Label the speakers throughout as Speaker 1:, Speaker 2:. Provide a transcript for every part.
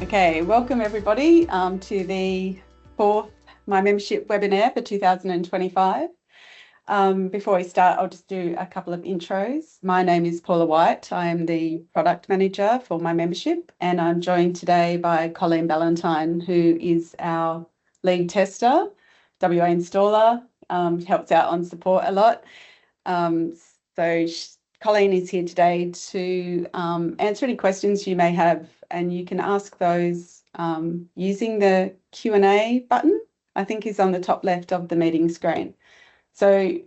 Speaker 1: Okay, welcome everybody to the fourth My Membership webinar for 2025. Before we start, I'll just do a couple of intros. My name is Paula White. I am the product manager for My Membership, and I'm joined today by Colleen Ballantyne, who is our lead tester, WA installer, helps out on support a lot. Colleen is here today to answer any questions you may have, and you can ask those using the Q&A button, I think is on the top left of the meeting screen. So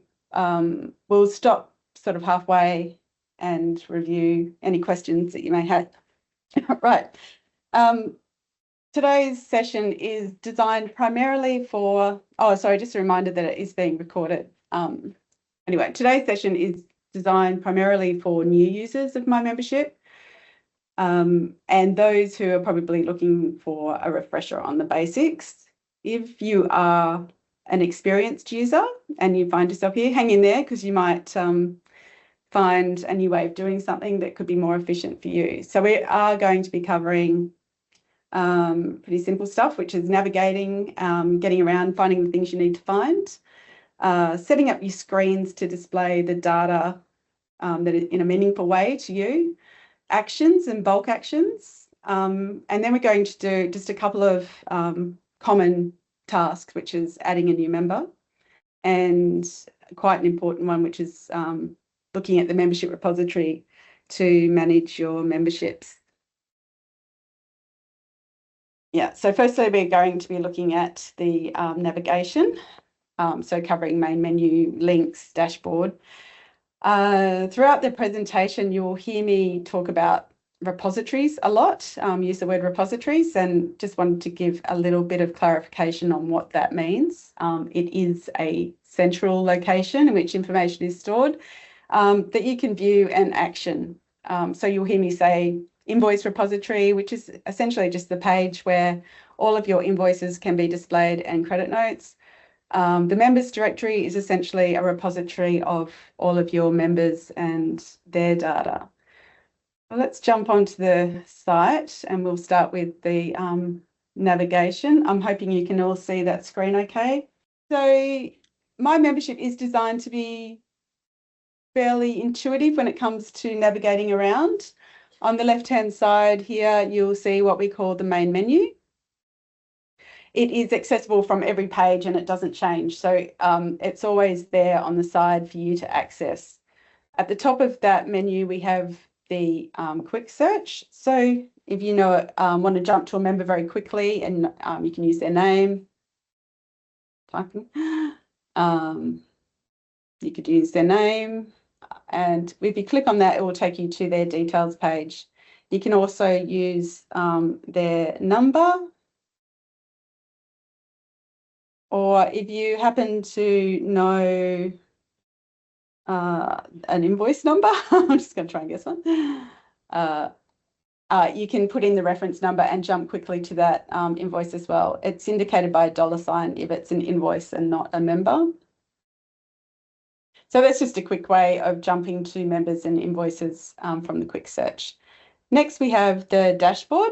Speaker 1: we'll stop sort of halfway and review any questions that you may have. Right. Today's session is designed primarily for, just a reminder that it is being recorded. Anyway, today's session is designed primarily for new users of My Membership and those who are probably looking for a refresher on the basics. If you are an experienced user and you find yourself here, hang in there because you might find a new way of doing something that could be more efficient for you. So we are going to be covering pretty simple stuff, which is navigating, getting around, finding the things you need to find, setting up your screens to display the data that is in a meaningful way to you, actions and bulk actions, and then we're going to do just a couple of common tasks, which is adding a new member, and quite an important one, which is looking at the membership repository to manage your memberships. Yeah, so firstly, we're going to be looking at the navigation, so covering main menu, links, dashboard. Throughout the presentation, you'll hear me talk about repositories a lot, use the word repositories, and just wanted to give a little bit of clarification on what that means. It is a central location in which information is stored that you can view and action. So you'll hear me say invoice repository, which is essentially just the page where all of your invoices can be displayed and credit notes. The members directory is essentially a repository of all of your members and their data. Well, let's jump onto the site and we'll start with the navigation. I'm hoping you can all see that screen okay. So My Membership is designed to be fairly intuitive when it comes to navigating around. On the left-hand side here, you'll see what we call the main menu. It is accessible from every page and it doesn't change. So it's always there on the side for you to access. At the top of that menu, we have the quick search. So if you want to jump to a member very quickly, and you can use their name, typing. You could use their name, and if you click on that, it will take you to their details page. You can also use their number, or if you happen to know an invoice number, I'm just going to try and guess one. You can put in the reference number and jump quickly to that invoice as well. It's indicated by a $ if it's an invoice and not a member. So that's just a quick way of jumping to members and invoices from the quick search. Next, we have the dashboard.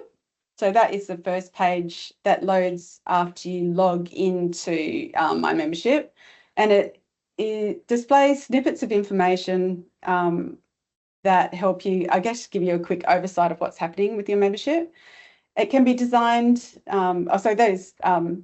Speaker 1: So that is the first page that loads after you log into My Membership, and it displays snippets of information that help you, I guess, give you a quick oversight of what's happening with your membership. It can be designed, so those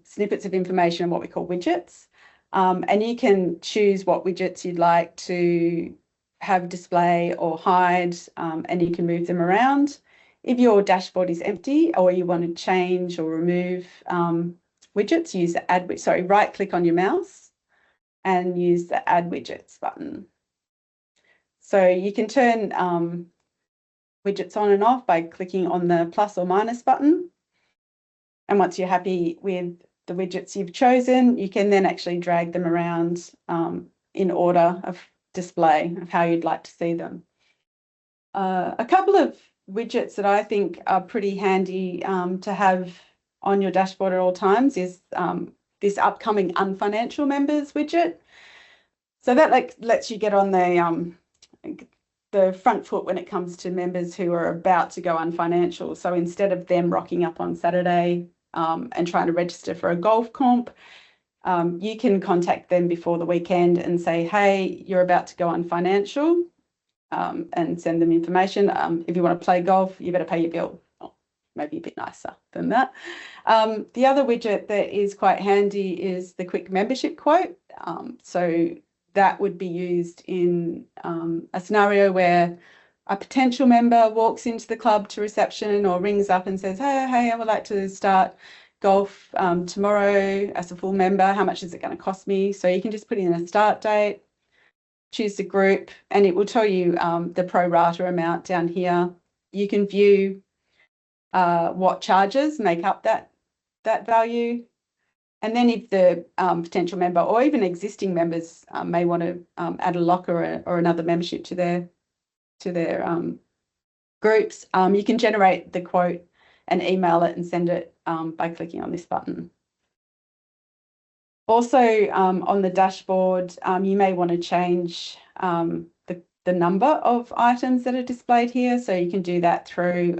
Speaker 1: snippets of information are what we call widgets, and you can choose what widgets you'd like to have display or hide, and you can move them around. If your dashboard is empty or you want to change or remove widgets, use the right click on your mouse and use the Add Widgets button. So you can turn widgets on and off by clicking on the plus or minus button. And once you're happy with the widgets you've chosen, you can then actually drag them around in order of display of how you'd like to see them. A couple of widgets that I think are pretty handy to have on your dashboard at all times is this upcoming unfinancial members widget. So that lets you get on the the front foot when it comes to members who are about to go unfinancial. So instead of them rocking up on Saturday and trying to register for a golf comp, you can contact them before the weekend and say, hey, you're about to go unfinancial, and send them information. If you want to play golf, you better pay your bill. Oh, maybe a bit nicer than that. The other widget that is quite handy is the quick membership quote. So that would be used in a scenario where a potential member walks into the club to reception or rings up and says, hey, I would like to start golf tomorrow as a full member. How much is it going to cost me? So you can just put in a start date, choose the group, and it will tell you the pro rata amount down here. You can view what charges make up that value. And then if the potential member or even existing members may want to add a locker or another membership to their groups, you can generate the quote and email it and send it by clicking on this button. Also, on the dashboard, you may want to change the number of items that are displayed here. So you can do that through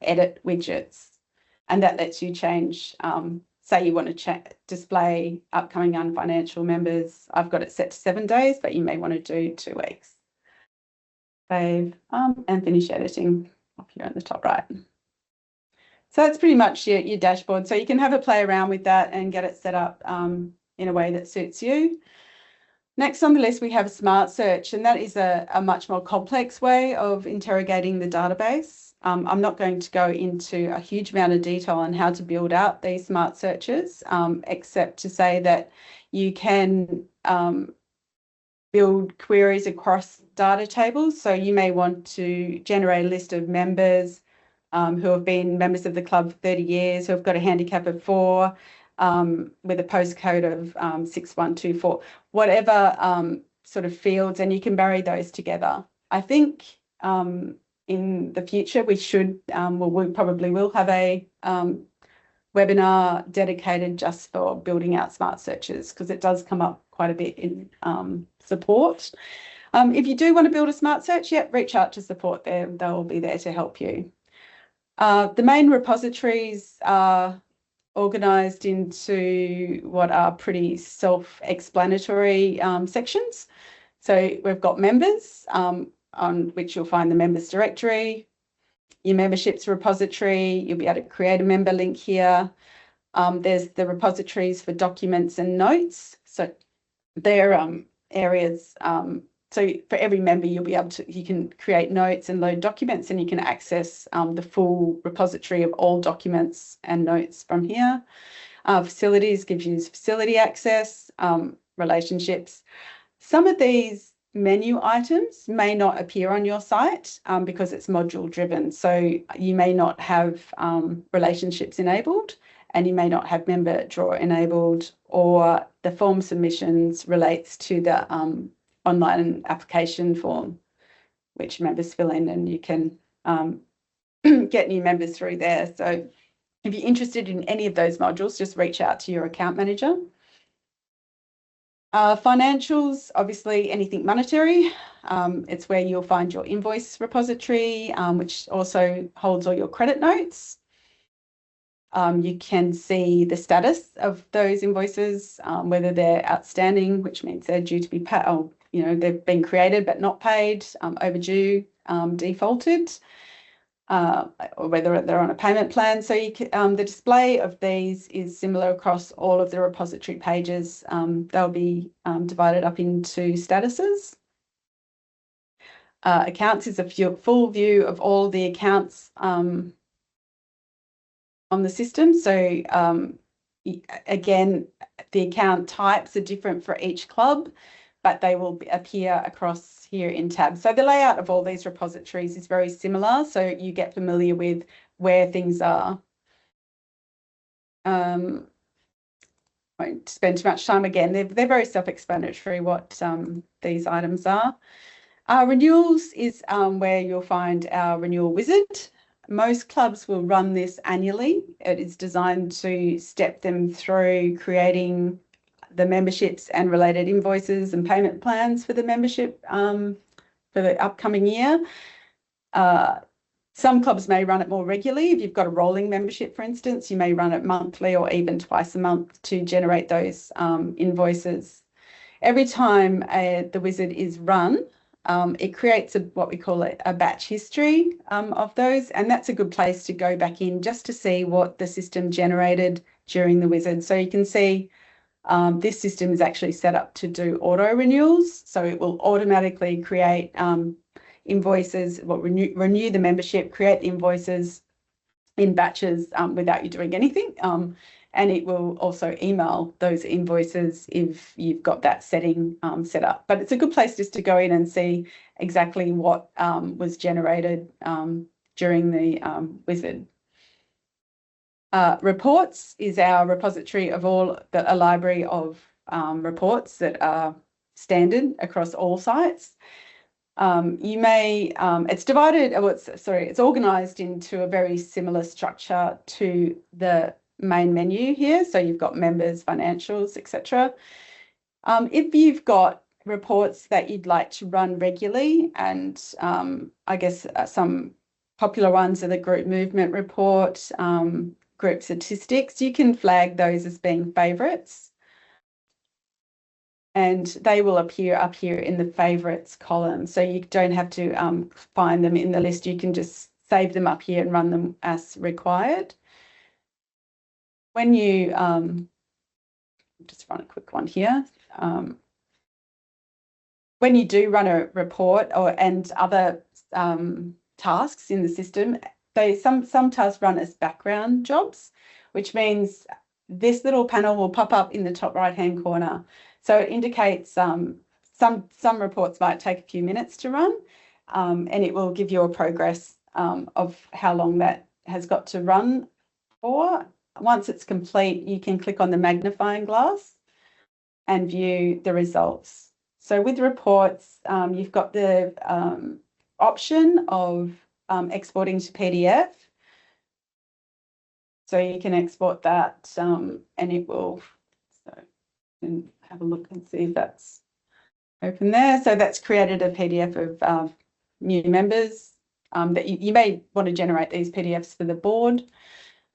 Speaker 1: edit widgets, and that lets you change. Say you want to display upcoming unfinancial members. I've got it set to 7 days, but you may want to do 2 weeks. Save and finish editing up here on the top right. So that's pretty much your dashboard. So you can have a play around with that and get it set up in a way that suits you. Next on the list, we have Smart Search, and that is a much more complex way of interrogating the database. I'm not going to go into a huge amount of detail on how to build out these smart searches, except to say that you can build queries across data tables. So you may want to generate a list of members who have been members of the club for 30 years, who have got a handicap of 4, with a postcode of 6124, whatever sort of fields, and you can marry those together. I think in the future we should, we probably will have a webinar dedicated just for building out smart searches, because it does come up quite a bit in support. If you do want to build a smart search, reach out to support there. They'll be there to help you. The main repositories are organised into what are pretty self-explanatory sections. So we've got members, on which you'll find the members directory, your memberships repository. You'll be able to create a member link here. There's the repositories for documents and notes. So they're areas. So for every member, you'll be able to, you can create notes and load documents, and you can access the full repository of all documents and notes from here. Facilities gives you facility access, relationships. Some of these menu items may not appear on your site because it's module driven. So you may not have relationships enabled, and you may not have member drawer enabled, or the form submissions relates to the online application form, which members fill in, and you can get new members through there. So if you're interested in any of those modules, just reach out to your account manager. Financials, obviously anything monetary. It's where you'll find your invoice repository, which also holds all your credit notes. You can see the status of those invoices, whether they're outstanding, which means they're due to be paid, or they've been created but not paid, overdue, defaulted, or whether they're on a payment plan. So you can, the display of these is similar across all of the repository pages. They'll be divided up into statuses. Accounts is a full view of all the accounts on the system. So again, the account types are different for each club, but they will appear across here in tabs. So the layout of all these repositories is very similar, so you get familiar with where things are. Won't spend too much time again. They're very self-explanatory what these items are. Renewals is where you'll find our renewal wizard. Most clubs will run this annually. It is designed to step them through creating the memberships and related invoices and payment plans for the membership for the upcoming year. Some clubs may run it more regularly. If you've got a rolling membership, for instance, you may run it monthly or even twice a month to generate those invoices. Every time the wizard is run, it creates what we call a batch history of those, and that's a good place to go back in just to see what the system generated during the wizard. So you can see this system is actually set up to do auto renewals, so it will automatically create invoices, renew the membership, create the invoices in batches without you doing anything. And it will also email those invoices if you've got that setting set up. But it's a good place just to go in and see exactly what was generated during the wizard. Reports is our repository of a library of reports that are standard across all sites. It's divided, it's organised into a very similar structure to the main menu here. So you've got members, financials, etc. If you've got reports that you'd like to run regularly, and I guess some popular ones are the group movement report, group statistics, you can flag those as being favourites. And they will appear up here in the favourites column. So you don't have to find them in the list. You can just save them up here and run them as required. When you, just run a quick one here. When you do run a report and other tasks in the system, some tasks run as background jobs, which means this little panel will pop up in the top right-hand corner. So it indicates some reports might take a few minutes to run, and it will give you a progress of how long that has got to run for. Once it's complete, you can click on the magnifying glass and view the results. So with reports, you've got the option of exporting to PDF. So you can export that and it will, and have a look and see if that's open there. So that's created a PDF of new members that you may want to generate these PDFs for the board.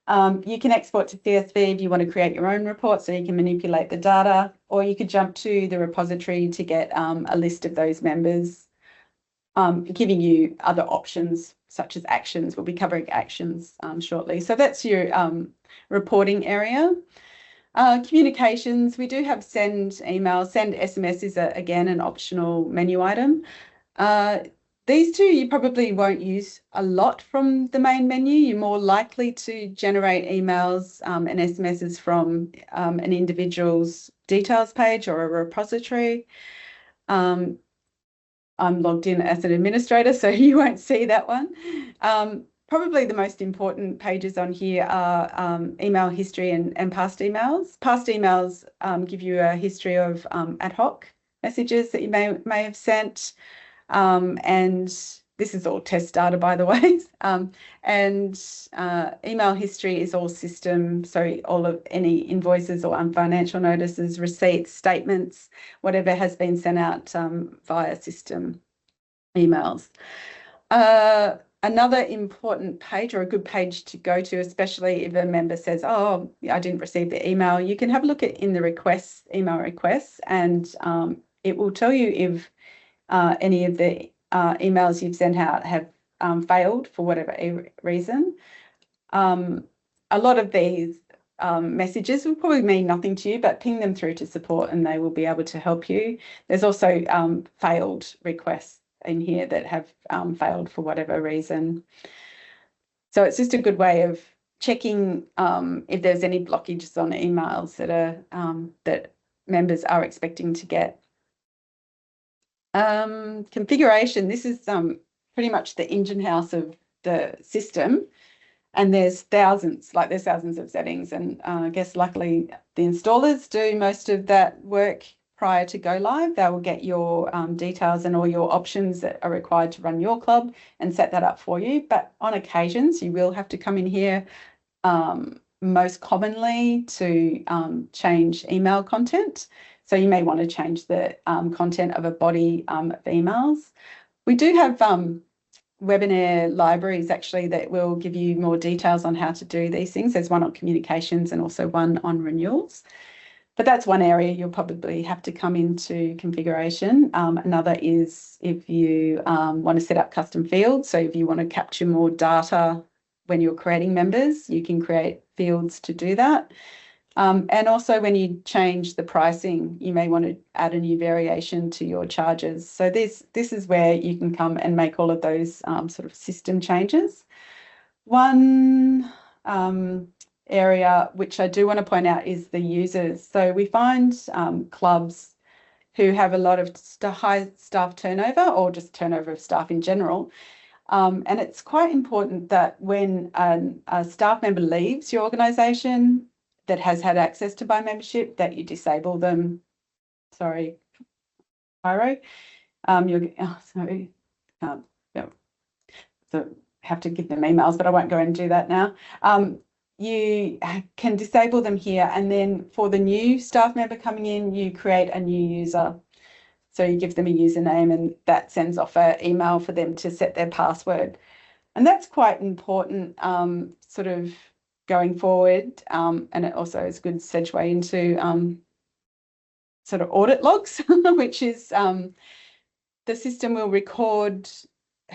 Speaker 1: You can export to CSV if you want to create your own report, so you can manipulate the data, or you could jump to the repository to get a list of those members, giving you other options such as actions. We'll be covering actions shortly. So that's your reporting area. Communications, we do have send email. Send SMS is, again, an optional menu item. These two you probably won't use a lot from the main menu. You're more likely to generate emails and SMSs from an individual's details page or a repository. I'm logged in as an administrator, so you won't see that one. Probably the most important pages on here are email history and past emails. Past emails give you a history of ad hoc messages that you may have sent. And this is all test data, by the way. Email history is all system, so all of any invoices or financial notices, receipts, statements, whatever has been sent out via system emails. Another important page, or a good page to go to, especially if a member says, oh, I didn't receive the email, you can have a look at in the requests, email requests, and it will tell you if any of the emails you've sent out have failed for whatever reason. A lot of these messages will probably mean nothing to you, but ping them through to support and they will be able to help you. There's also failed requests in here that have failed for whatever reason. So it's just a good way of checking if there's any blockages on emails that are that members are expecting to get. Configuration, this is pretty much the engine house of the system, and there's thousands of settings, and I guess luckily the installers do most of that work prior to go live. They will get your details and all your options that are required to run your club and set that up for you. But on occasions, you will have to come in here, most commonly to change email content. So you may want to change the content of a body of emails. We do have webinar libraries actually that will give you more details on how to do these things. There's one on communications and also one on renewals. But that's one area you'll probably have to come into configuration. Another is if you want to set up custom fields. So if you want to capture more data when you're creating members, you can create fields to do that. And also when you change the pricing, you may want to add a new variation to your charges. So this is where you can come and make all of those sort of system changes. One area which I do want to point out is the users. So we find clubs who have a lot of high staff turnover or just turnover of staff in general. And it's quite important that when a staff member leaves your organisation that has had access to My Membership, that you disable them. Sorry, Pyro. So have to give them emails, but I won't go and do that now. You can disable them here, and then for the new staff member coming in, you create a new user. So you give them a username, and that sends off an email for them to set their password. And that's quite important sort of going forward. And it also is a good segue into sort of audit logs, which is the system will record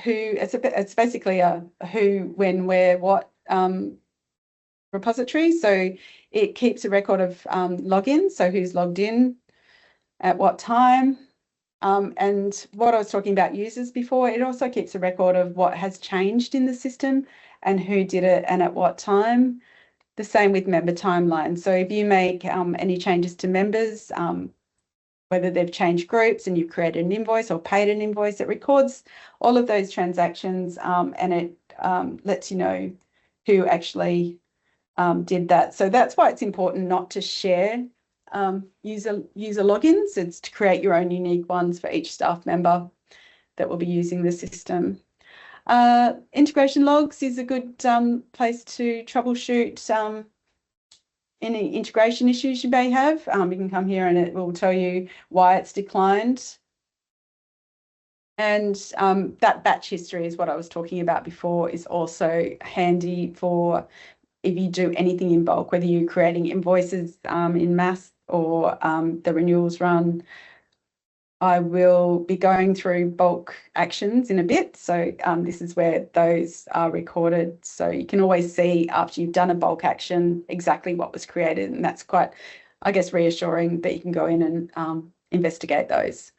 Speaker 1: who, it's basically a who, when, where, what repository. So it keeps a record of logins, so who's logged in at what time. And what I was talking about users before, it also keeps a record of what has changed in the system and who did it and at what time. The same with member timelines. So if you make any changes to members, whether they've changed groups and you've created an invoice or paid an invoice, it records all of those transactions and it lets you know who actually did that. So that's why it's important not to share user logins. It's to create your own unique ones for each staff member that will be using the system. Integration logs is a good place to troubleshoot any integration issues you may have. You can come here and it will tell you why it's declined. And that batch history is what I was talking about before, is also handy for if you do anything in bulk, whether you're creating invoices in mass or the renewals run. I will be going through bulk actions in a bit. So this is where those are recorded. So you can always see after you've done a bulk action exactly what was created. And that's quite, I guess, reassuring that you can go in and investigate those.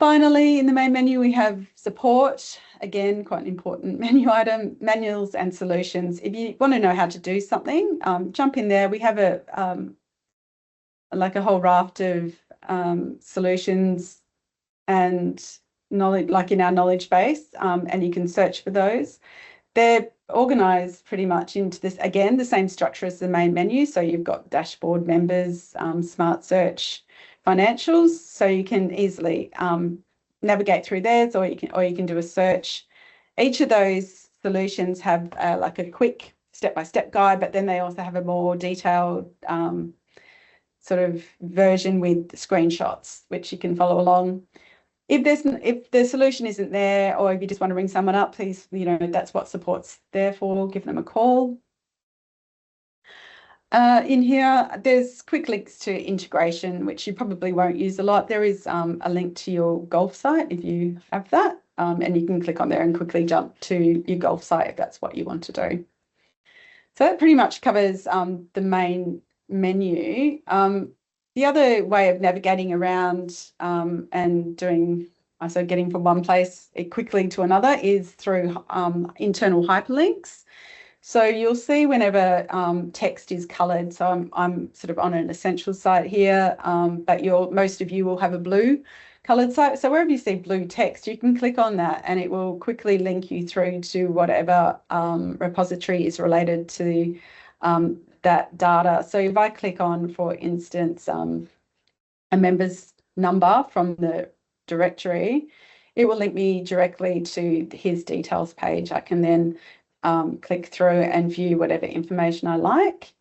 Speaker 1: Finally, in the main menu, we have support. Again, quite an important menu item, manuals and solutions. If you want to know how to do something, jump in there. We have like a whole raft of solutions and knowledge, like in our knowledge base, and you can search for those. They're organised pretty much into this, again, the same structure as the main menu. So you've got dashboard, members, smart search, financials. So you can easily navigate through theirs, or you can do a search. Each of those solutions have like a quick step-by-step guide, but then they also have a more detailed sort of version with screenshots, which you can follow along. If the solution isn't there, or if you just want to ring someone up, please, that's what support's there for. Give them a call. In here, there's quick links to integration, which you probably won't use a lot. There is a link to your golf site if you have that, and you can click on there and quickly jump to your golf site if that's what you want to do. So that pretty much covers the main menu. The other way of navigating around and doing, so getting from one place quickly to another, is through internal hyperlinks. So you'll see whenever text is coloured, so I'm sort of on an essentials site here, but most of you will have a blue coloured site. So wherever you see blue text, you can click on that and it will quickly link you through to whatever repository is related to that data. So if I click on, for instance, a member's number from the directory, it will link me directly to his details page. I can then click through and view whatever information I like.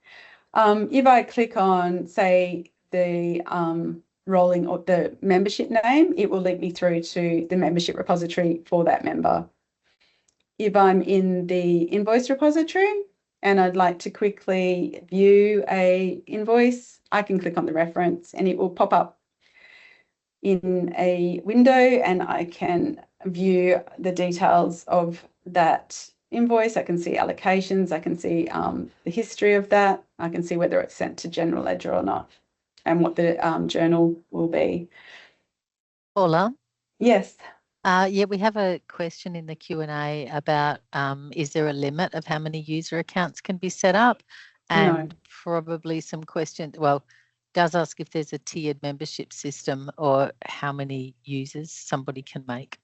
Speaker 1: If I click on, say, the rolling or the membership name, it will link me through to the membership repository for that member. If I'm in the invoice repository and I'd like to quickly view a invoice, I can click on the reference and it will pop up in a window and I can view the details of that invoice. I can see allocations. I can see the history of that. I can see whether it's sent to general ledger or not and what the journal will be.
Speaker 2: Paula?
Speaker 1: Yes.
Speaker 2: Yeah, we have a question in the Q&A about is there a limit of how many user accounts can be set up? And
Speaker 1: No.
Speaker 2: probably some questions, well, does ask if there's a tiered membership system or how many users somebody can make.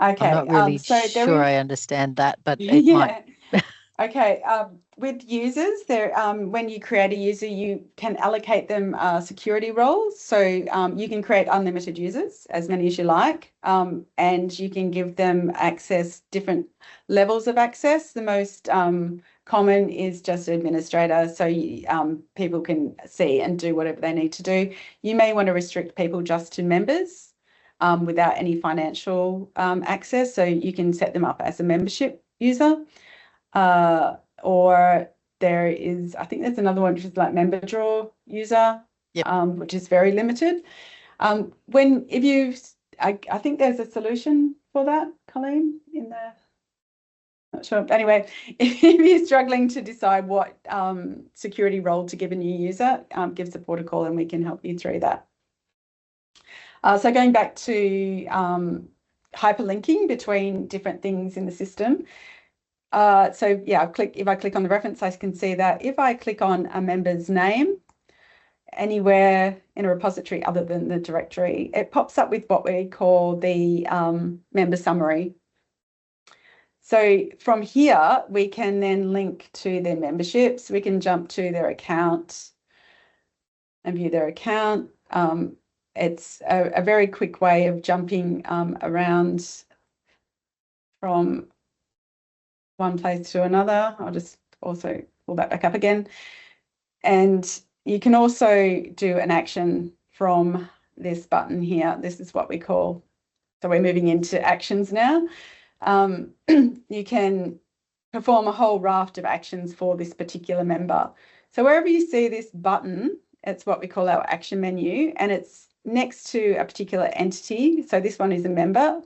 Speaker 1: Okay.
Speaker 2: I'm not really sure I understand that, but it might.
Speaker 1: Okay, with users, there when you create a user, you can allocate them security roles. So you can create unlimited users, as many as you like, and you can give them access, different levels of access. The most common is just administrator, so people can see and do whatever they need to do. You may want to restrict people just to members without any financial access, so you can set them up as a membership user. Or there is, I think there's another one which is like member draw user, which is very limited. I think there's a solution for that, Colleen, in there. Not sure. Anyway, if you're struggling to decide what security role to give a new user, give support a call and we can help you through that. So going back to hyperlinking between different things in the system. So yeah, if I click on the reference, I can see that if I click on a member's name anywhere in a repository other than the directory, it pops up with what we call the member summary. So from here, we can then link to their memberships. We can jump to their account and view their account. It's a very quick way of jumping around from one place to another. I'll just also pull that back up again. And you can also do an action from this button here. This is what we call, so we're moving into actions now. You can perform a whole raft of actions for this particular member. So wherever you see this button, it's what we call our action menu, and it's next to a particular entity. So this one is a member.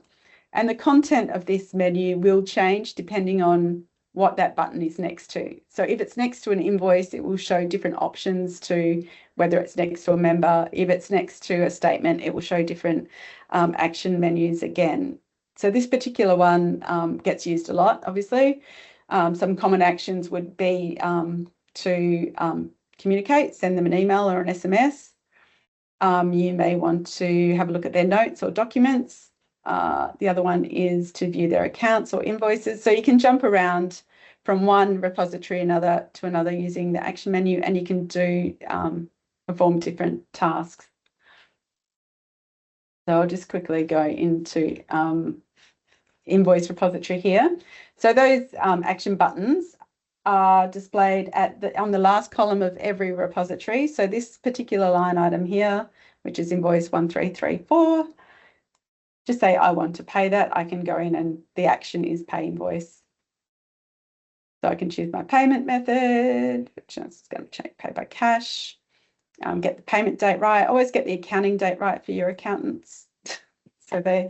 Speaker 1: And the content of this menu will change depending on what that button is next to. So if it's next to an invoice, it will show different options to whether it's next to a member. If it's next to a statement, it will show different action menus again. So this particular one gets used a lot, obviously. Some common actions would be to communicate, send them an email or an SMS. You may want to have a look at their notes or documents. The other one is to view their accounts or invoices. So you can jump around from one repository to another using the action menu, and you can do perform different tasks. So I'll just quickly go into invoice repository here. So those action buttons are displayed on the last column of every repository. So this particular line item here, which is invoice 1334, just say I want to pay that. I can go in and the action is pay invoice. So I can choose my payment method, which is going to change pay by cash. Get the payment date right. Always get the accounting date right for your accountants. So they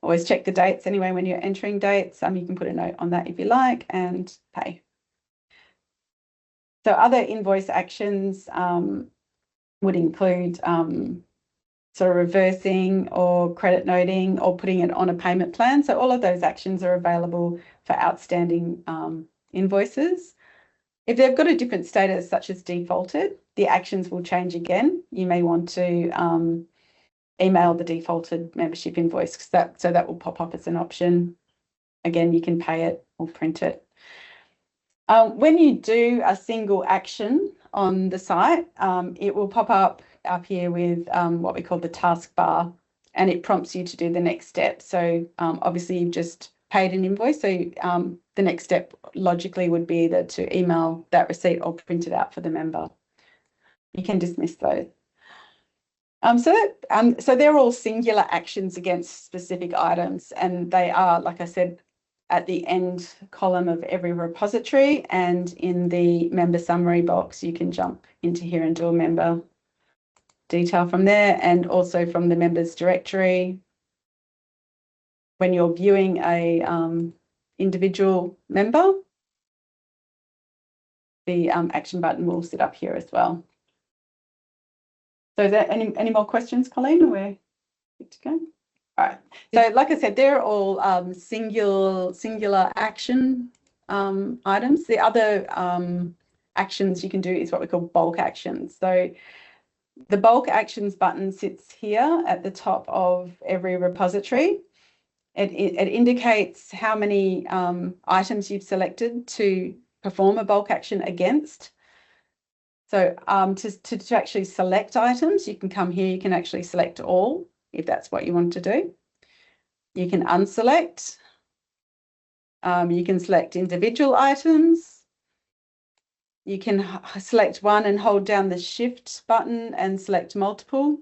Speaker 1: always check the dates anyway when you're entering dates. You can put a note on that if you like and pay. So other invoice actions would include sort of reversing or credit noting or putting it on a payment plan. So all of those actions are available for outstanding invoices. If they've got a different status, such as defaulted, the actions will change again. You may want to email the defaulted membership invoice, so that will pop up as an option. Again, you can pay it or print it. When you do a single action on the site, it will pop up here with what we call the taskbar, and it prompts you to do the next step. So obviously you've just paid an invoice, so the next step logically would be either to email that receipt or print it out for the member. You can dismiss those. So they're all singular actions against specific items, and they are, like I said, at the end column of every repository, and in the member summary box, you can jump into here and do a member detail from there, and also from the members directory. When you're viewing a individual member, the action button will sit up here as well. So is there any more questions, Colleen? We're good to go. All right. So like I said, they're all singular action items. The other actions you can do is what we call bulk actions. So the bulk actions button sits here at the top of every repository. It indicates how many items you've selected to perform a bulk action against. So to actually select items, you can come here, you can actually select all if that's what you want to do. You can unselect. You can select individual items. You can select one and hold down the Shift button and select multiple,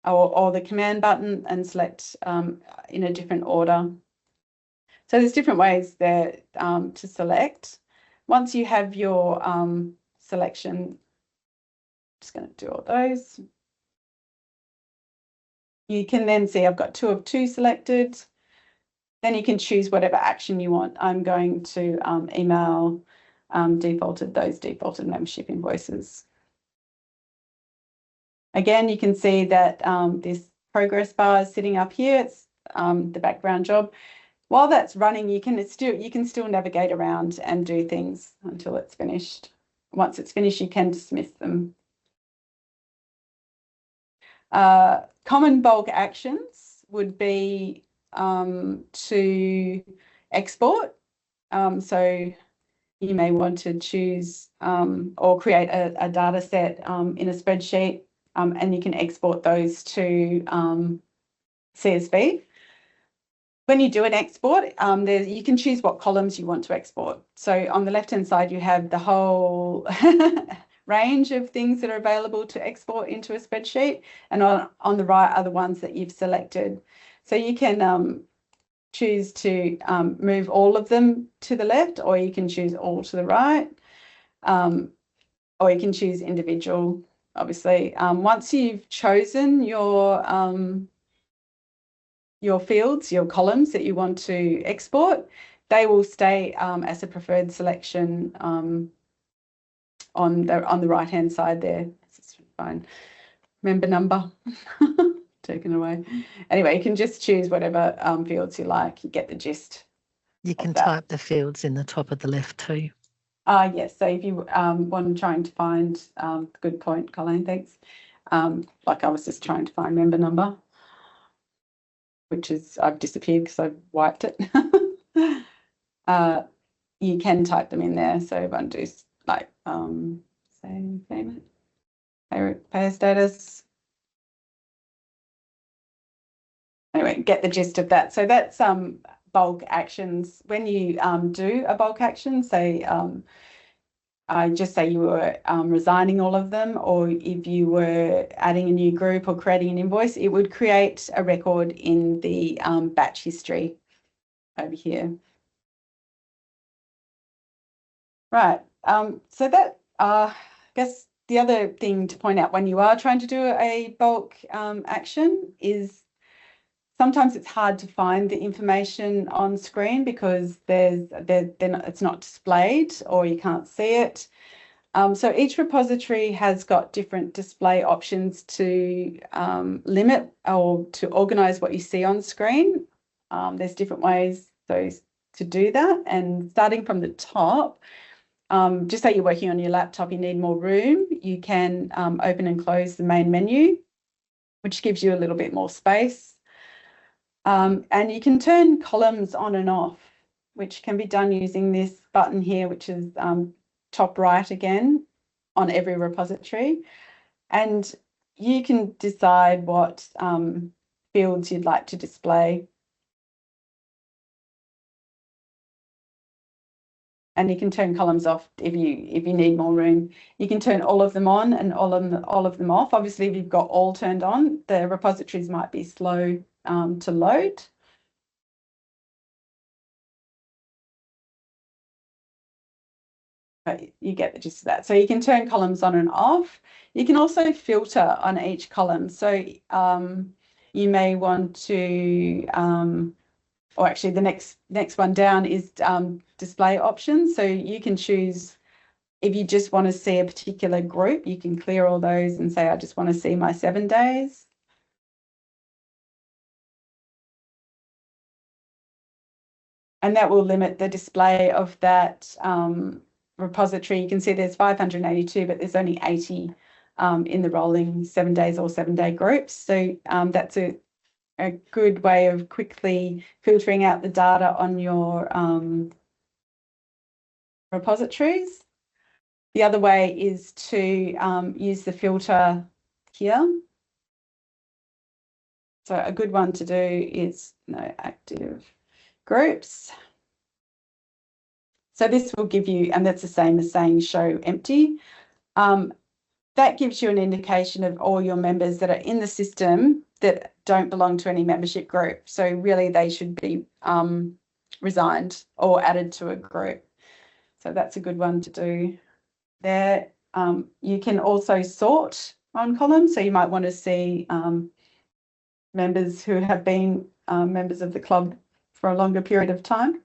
Speaker 1: or the Command button and select in a different order. So there's different ways there to select. Once you have your selection, just going to do all those. You can then see I've got 2 of 2 selected. Then you can choose whatever action you want. I'm going to email those defaulted membership invoices. Again, you can see that this progress bar is sitting up here. It's the background job. While that's running, you can still navigate around and do things until it's finished. Once it's finished, you can dismiss them. Common bulk actions would be to export. So you may want to choose or create a data set in a spreadsheet, and you can export those to CSV. When you do an export, you can choose what columns you want to export. So on the left-hand side, you have the whole range of things that are available to export into a spreadsheet, and on the right are the ones that you've selected. So you can choose to move all of them to the left, or you can choose all to the right, or you can choose individual, obviously. Once you've chosen your fields, your columns that you want to export, they will stay as a preferred selection on the right-hand side there. This is fine. Member number taken away. Anyway, you can just choose whatever fields you like. You get the gist.
Speaker 2: You can type the fields in the top of the left too.
Speaker 1: Yes. So if you want trying to find, good point, Colleen, thanks. Like I was just trying to find member number, which is I've disappeared because I've wiped it. You can type them in there. So if I do like say payment, payer status. Anyway, get the gist of that. So that's bulk actions. When you do a bulk action, say just say you were resigning all of them, or if you were adding a new group or creating an invoice, it would create a record in the batch history over here. Right. So that I guess the other thing to point out when you are trying to do a bulk action is sometimes it's hard to find the information on screen because it's not displayed or you can't see it. So each repository has got different display options to limit or to organise what you see on screen. There's different ways to do that, and starting from the top, just say you're working on your laptop, you need more room, you can open and close the main menu, which gives you a little bit more space. And you can turn columns on and off, which can be done using this button here, which is top right again on every repository. And you can decide what fields you'd like to display. and you can turn columns off if you need more room. You can turn all of them on and all of them off. Obviously, if you've got all turned on, the repositories might be slow to load. But you get the gist of that. So you can turn columns on and off. You can also filter on each column. So you may want to, or actually the next one down is display options. So you can choose if you just want to see a particular group, you can clear all those and say, I just want to see my 7 days. And that will limit the display of that repository. You can see there's 582, but there's only 80 in the rolling 7 days or 7-day groups. So that's a good way of quickly filtering out the data on your repositories. The other way is to use the filter here. So a good one to do is no active groups. So this will give you, and that's the same as saying show empty. That gives you an indication of all your members that are in the system that don't belong to any membership group. So really they should be resigned or added to a group. So that's a good one to do there. You can also sort on columns. So you might want to see members who have been members of the club for a longer period of time.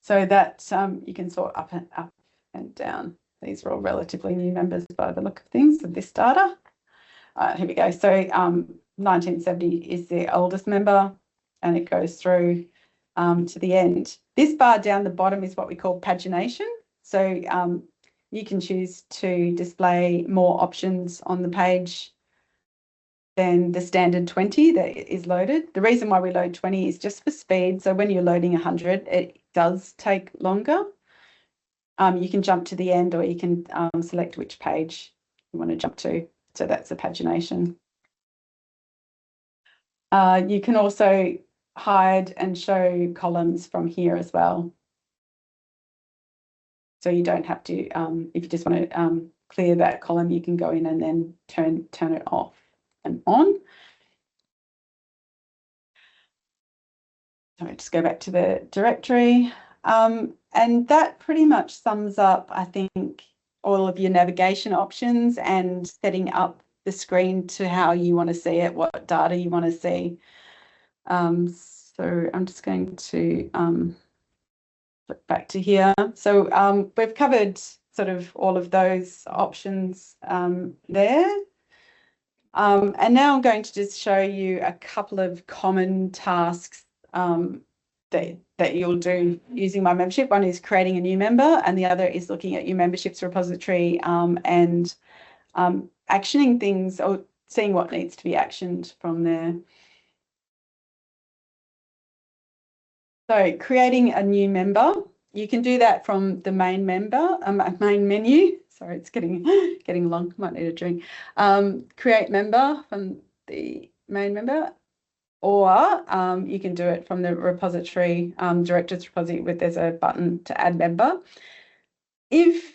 Speaker 1: So that you can sort up and down. These are all relatively new members by the look of things of this data. Here we go. So 1970 is the oldest member, and it goes through to the end. This bar down the bottom is what we call pagination. So you can choose to display more options on the page than the standard 20 that is loaded. The reason why we load 20 is just for speed. So when you're loading 100, it does take longer. You can jump to the end, or you can select which page you want to jump to. So that's a pagination. You can also hide and show columns from here as well. So you don't have to, if you just want to clear that column, you can go in and then turn it off and on. So just go back to the directory. And that pretty much sums up, I think, all of your navigation options and setting up the screen to how you want to see it, what data you want to see. So I'm just going to flip back to here. So we've covered sort of all of those options there. And now I'm going to just show you a couple of common tasks that you'll do using My Membership. One is creating a new member, and the other is looking at your memberships repository and actioning things or seeing what needs to be actioned from there. So creating a new member, you can do that from the main menu. Sorry, it's getting long. Might need a drink. Create member from the main member, or you can do it from the repository, directors repository, where there's a button to add member. If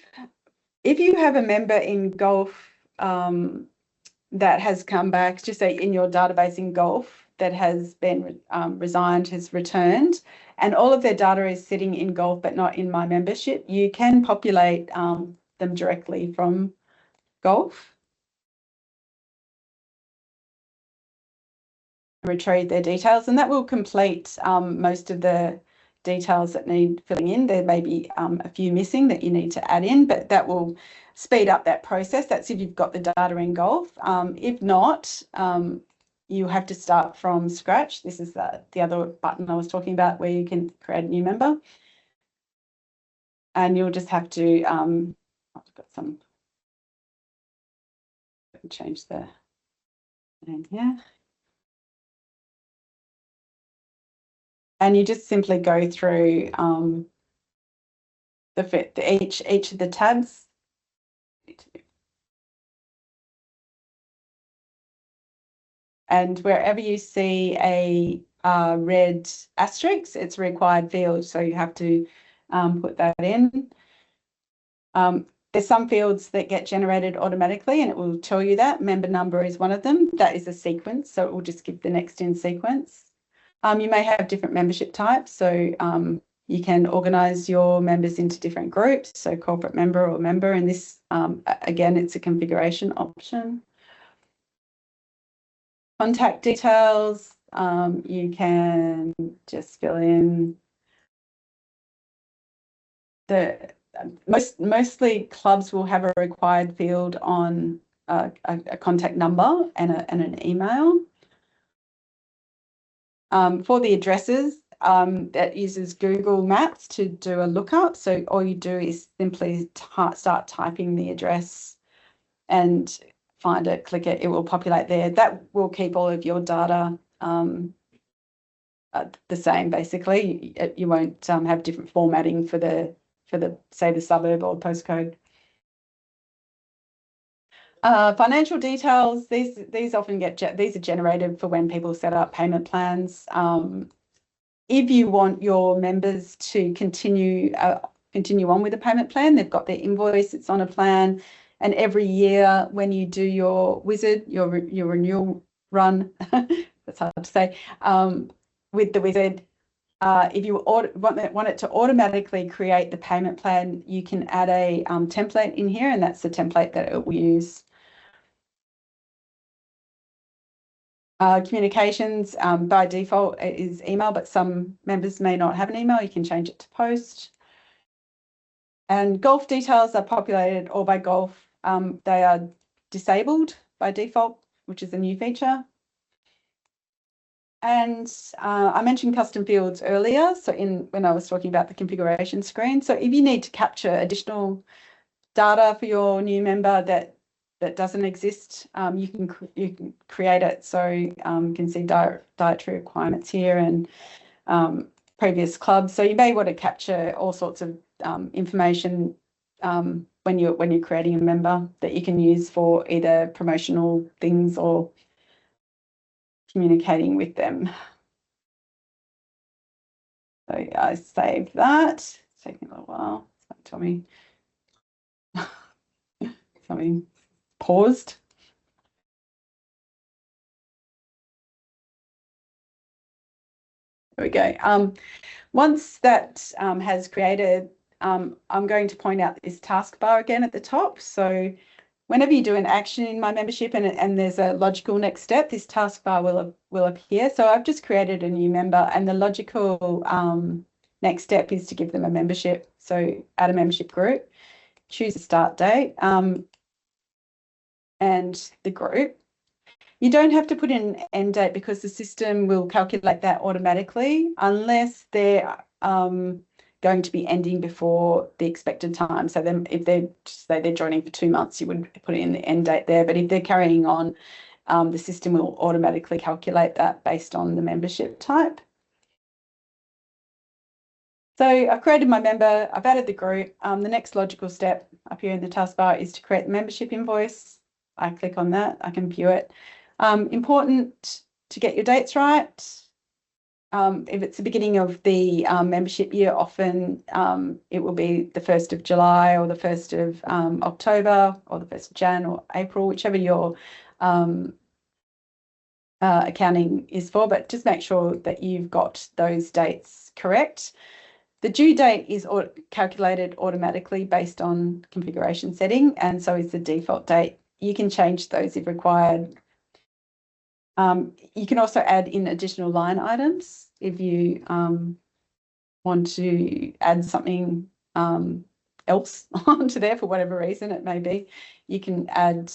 Speaker 1: you have a member in Golf that has come back, just say in your database in Golf, that has been resigned, has returned, and all of their data is sitting in Golf but not in My Membership, you can populate them directly from Golf. Retrieve their details, and that will complete most of the details that need filling in. There may be a few missing that you need to add in, but that will speed up that process. That's if you've got the data in Golf. If not, you have to start from scratch. This is the other button I was talking about where you can create a new member. And you'll just have to, I've got some, change the name here. And you just simply go through each of the tabs. And wherever you see a red asterisk. It's a required field, so you have to put that in. There's some fields that get generated automatically, and it will tell you that. Member number is one of them. That is a sequence, so it will just give the next in sequence. You may have different membership types, so you can organise your members into different groups, so corporate member or member, and this, again, it's a configuration option. Contact details, you can just fill in mostly clubs will have a required field on a contact number and an email. For the addresses, that uses Google Maps to do a lookup. So all you do is simply start typing the address and find it, click it, it will populate there. That will keep all of your data the same, basically. You won't have different formatting for the say the suburb or postcode. Financial details, these often these are generated for when people set up payment plans. If you want your members to continue on with the payment plan, they've got their invoice, it's on a plan, and every year when you do your wizard, your renewal run, that's hard to say, with the wizard, if you want it to automatically create the payment plan, you can add a template in here, and that's the template that it will use. Communications, by default, it is email, but some members may not have an email. You can change it to post. And golf details are populated all by golf. They are disabled by default, which is a new feature. And I mentioned custom fields earlier, so when I was talking about the configuration screen. So if you need to capture additional data for your new member that doesn't exist, you can create it. So you can see dietary requirements here and previous clubs. So you may want to capture all sorts of information when you're creating a member that you can use for either promotional things or communicating with them. So I saved that. It's taking a little while. Tell me something paused. There we go. Once that has created, I'm going to point out this taskbar again at the top. So whenever you do an action in my membership and there's a logical next step, this taskbar will appear. So I've just created a new member, and the logical next step is to give them a membership. So add a membership group, choose a start date and the group. You don't have to put in an end date because the system will calculate that automatically unless they're going to be ending before the expected time. So then if they're joining for 2 months, you would put in the end date there. But if they're carrying on, the system will automatically calculate that based on the membership type. So I've created my member, I've added the group. The next logical step up here in the taskbar is to create the membership invoice. I click on that, I can view it. Important to get your dates right. If it's the beginning of the membership year, often it will be the 1st of July or the 1st of October or the 1st of Jan or April, whichever your accounting is for, but just make sure that you've got those dates correct. The due date is calculated automatically based on configuration setting, and so is the default date. You can change those if required. You can also add in additional line items if you want to add something else onto there for whatever reason it may be. You can add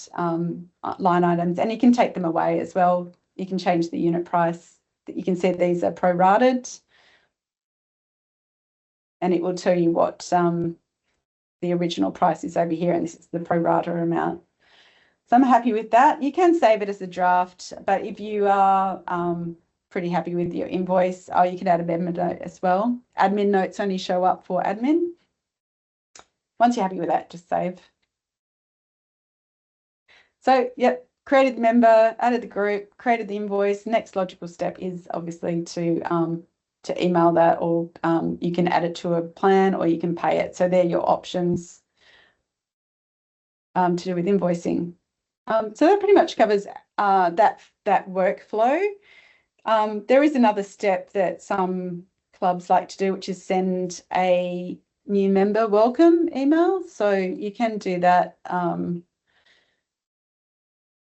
Speaker 1: line items, and you can take them away as well. You can change the unit price. You can see these are prorated, and it will tell you what the original price is over here, and this is the pro rata amount. So I'm happy with that. You can save it as a draft, but if you are pretty happy with your invoice, you can add a member note as well. Admin notes only show up for admin. Once you're happy with that, just save. So, yep, created the member, added the group, created the invoice. Next logical step is obviously to email that, or you can add it to a plan, or you can pay it. So they're your options to do with invoicing. So that pretty much covers that workflow. There is another step that some clubs like to do, which is send a new member welcome email. So you can do that.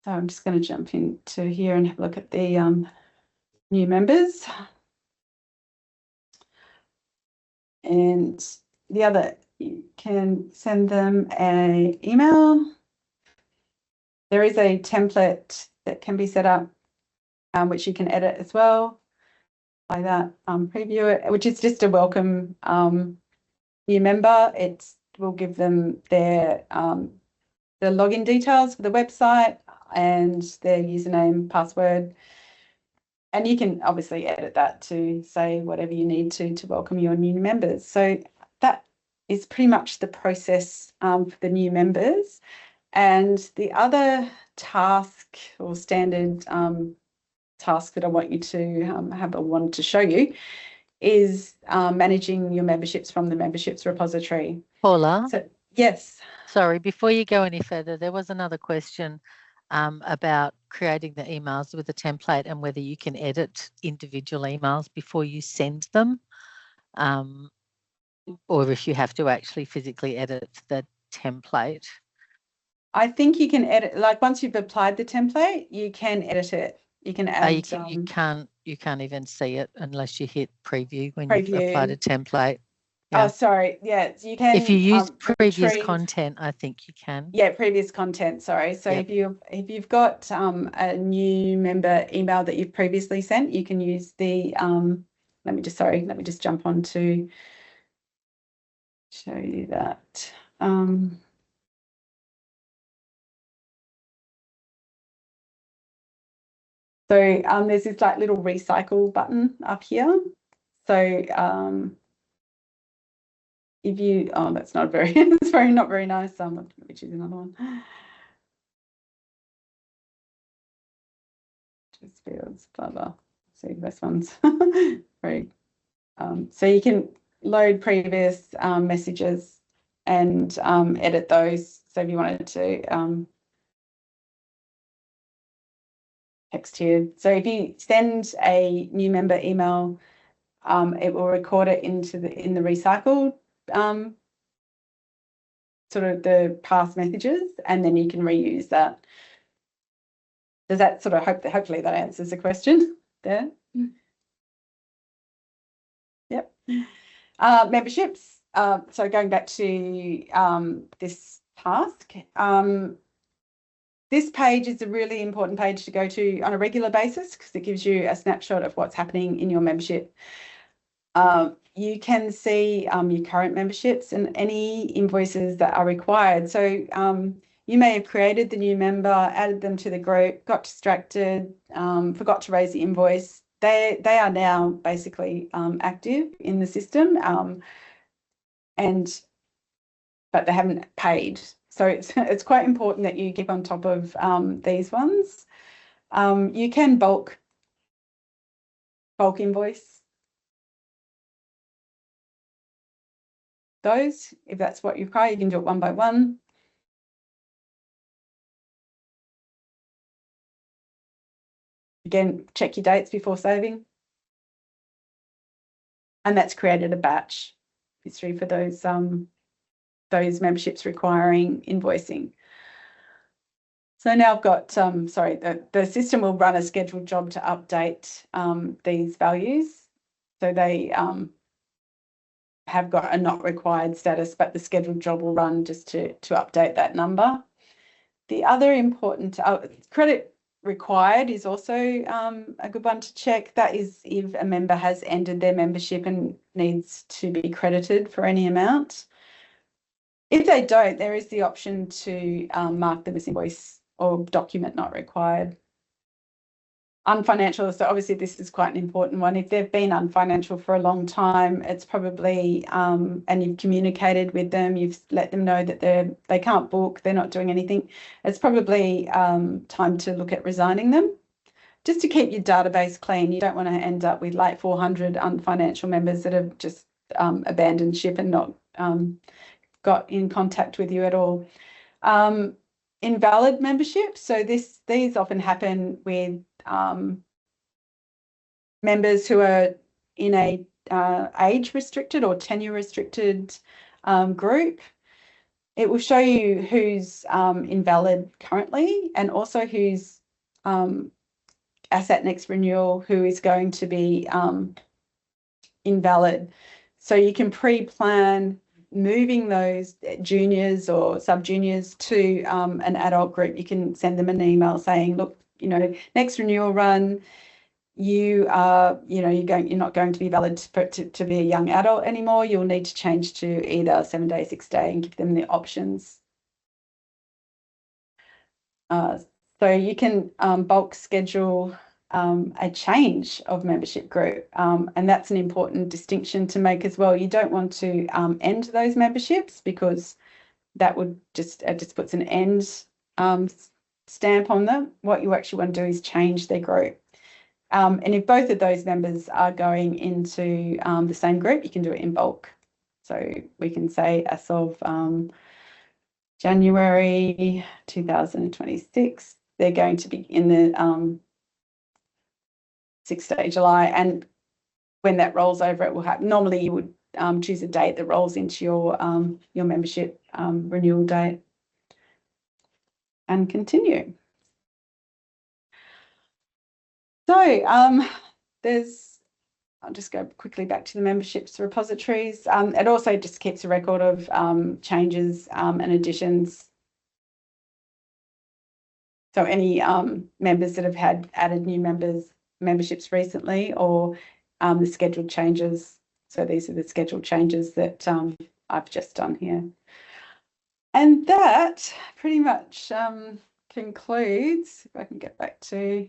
Speaker 1: So I'm just going to jump into here and have a look at the new members. And the other, you can send them an email. There is a template that can be set up, which you can edit as well. By that, preview it, which is just a welcome new member. It will give them their the login details for the website and their username, password. And you can obviously edit that to say whatever you need to welcome your new members. So that is pretty much the process for the new members. And the other task or standard task that I want you to wanted to show you is managing your memberships from the memberships repository.
Speaker 2: Paula?
Speaker 1: So, yes.
Speaker 2: Sorry, before you go any further, there was another question about creating the emails with a template and whether you can edit individual emails before you send them, or if you have to actually physically edit the template.
Speaker 1: I think you can edit, like once you've applied the template, you can edit it. You can add.
Speaker 2: You can't even see it unless you hit preview when you've applied a template.
Speaker 1: Yeah. Oh, sorry. Yeah, you can.
Speaker 2: If you use previous content, I think you can.
Speaker 1: Yeah, previous content. Sorry. So if you've got a new member email that you've previously sent, you can use the. Let me just jump on to show you that. So there's this like little recycle button up here. So if you, that's not very, it's not very nice. Which is another one. Just fields, blah blah. See this one's very. So you can load previous messages and edit those. So if you wanted to text here. So if you send a new member email, it will record it in the recycled sort of the past messages, and then you can reuse that. Does that sort of hopefully that answers the question there? Yep. Memberships. So going back to this task, this page is a really important page to go to on a regular basis because it gives you a snapshot of what's happening in your membership. You can see your current memberships and any invoices that are required. So you may have created the new member, added them to the group, got distracted, forgot to raise the invoice. They are now basically active in the system, but they haven't paid. So it's quite important that you keep on top of these ones. You can bulk invoice those. If that's what you require, you can do it one by one. Again, check your dates before saving. And that's created a batch history for those memberships requiring invoicing. So now I've got, sorry, the system will run a scheduled job to update these values. So they have got a not required status, but the scheduled job will run just to update that number. The other important credit required is also a good one to check. That is if a member has ended their membership and needs to be credited for any amount. If they don't, there is the option to mark them as invoice or document not required. Unfinancial, so obviously this is quite an important one. If they've been unfinancial for a long time, it's probably, and you've communicated with them, you've let them know that they can't book, they're not doing anything, it's probably time to look at resigning them, just to keep your database clean. You don't want to end up with like 400 unfinancial members that have just abandoned ship and not got in contact with you at all. Invalid membership. So these often happen with members who are in a age restricted or tenure restricted group. It will show you who's invalid currently and also who's asset next renewal who is going to be invalid. So you can pre-plan moving those juniors or sub-juniors to an adult group. You can send them an email saying, look, next renewal run, you are, you're not going to be valid to be a young adult anymore. You'll need to change to either 7 day, 6 day, and give them the options. So you can bulk schedule a change of membership group, and that's an important distinction to make as well. You don't want to end those memberships, because that would just puts an end stamp on them. What you actually want to do is change their group. And if both of those members are going into the same group, you can do it in bulk. So we can say as of January 2026, they're going to be in the 6th day July, and when that rolls over, it will happen. Normally, you would choose a date that rolls into your membership renewal date, and continue. So I'll just go quickly back to the memberships repositories. It also just keeps a record of changes and additions. So any members that have had added new memberships recently, or the scheduled changes. So these are the scheduled changes that I've just done here. And that pretty much concludes, if I can get back to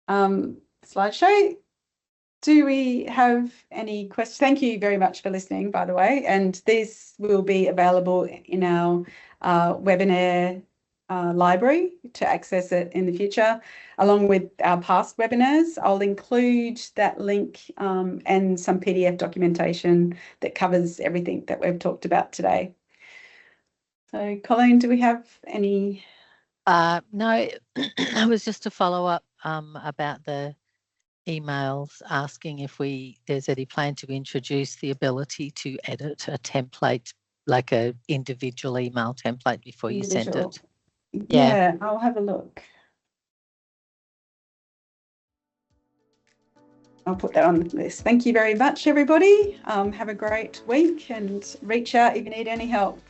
Speaker 1: slideshow. Do we have any questions? Thank you very much for listening, by the way. And this will be available in our webinar library to access it in the future, along with our past webinars. I'll include that link and some PDF documentation that covers everything that we've talked about today. So, Colleen, do we have any?
Speaker 2: No, it was just a follow up about the emails asking if there's any plan to introduce the ability to edit a template, like a individual email template before you send it.
Speaker 1: Yeah, I'll have a look. I'll put that on the list. Thank you very much, everybody. Have a great week, and reach out if you need any help.